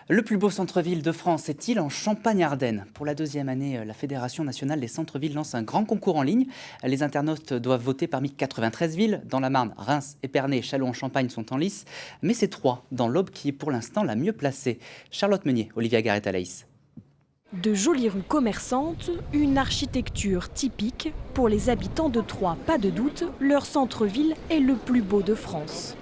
Le plus beau centre-ville de France est-il en Champagne-Ardenne? Pour la deuxième année, la Fédération nationale des centres-villes lance un grand concours en ligne. Les internautes doivent voter parmi 93 villes. Dans la Marne, Reims, Épernay et Châlons-en-Champagne sont en lice. Mais c'est Troyes, dans l'Aube, qui est pour l'instant la mieux placée. Charlotte Meunier, Olivia Garret-Alaïs. De jolies rues commerçantes, une architecture typique. Pour les habitants de Troyes, pas de doute, leur centre-ville est le plus beau de France.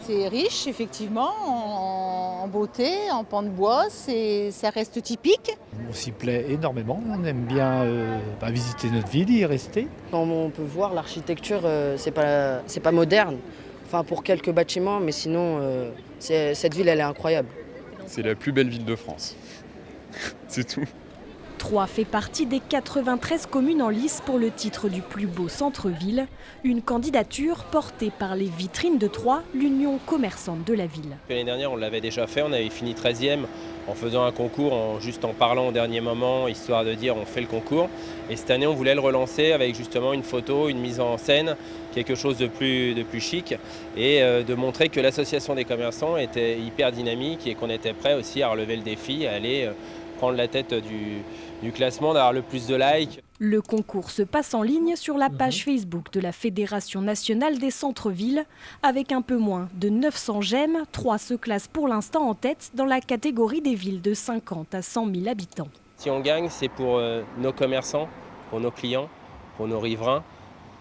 C'est riche, effectivement, en beauté, en pans de bois, ça reste typique. On s'y plaît énormément, on aime bien visiter notre ville, y rester. Comme on peut voir, l'architecture, c'est pas moderne. Enfin, pour quelques bâtiments, mais sinon, cette ville, elle est incroyable. C'est la plus belle ville de France. C'est tout. Troyes fait partie des 93 communes en lice pour le titre du plus beau centre-ville. Une candidature portée par les Vitrines de Troyes, l'union commerçante de la ville. L'année dernière, on l'avait déjà fait, on avait fini 13e en faisant un concours, juste en parlant au dernier moment, histoire de dire on fait le concours. Et cette année, on voulait le relancer avec justement une photo, une mise en scène, quelque chose de plus chic et de montrer que l'association des commerçants était hyper dynamique et qu'on était prêt aussi à relever le défi, à aller prendre la tête du classement, d'avoir le plus de likes. Le concours se passe en ligne sur la page Facebook de la Fédération nationale des centres-villes. Avec un peu moins de 900 j'aime, Troyes se classe pour l'instant en tête dans la catégorie des villes de 50 à 100 000 habitants. Si on gagne, c'est pour nos commerçants, pour nos clients, pour nos riverains,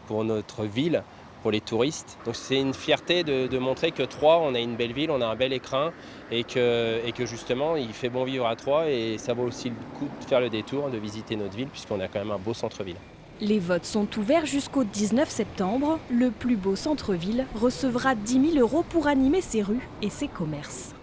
pour notre ville, pour les touristes. Donc c'est une fierté de montrer que Troyes, on a une belle ville, on a un bel écrin et que justement il fait bon vivre à Troyes et ça vaut aussi le coup de faire le détour, de visiter notre ville puisqu'on a quand même un beau centre-ville. Les votes sont ouverts jusqu'au 19 septembre. Le plus beau centre-ville recevra 10 000 € pour animer ses rues et ses commerces.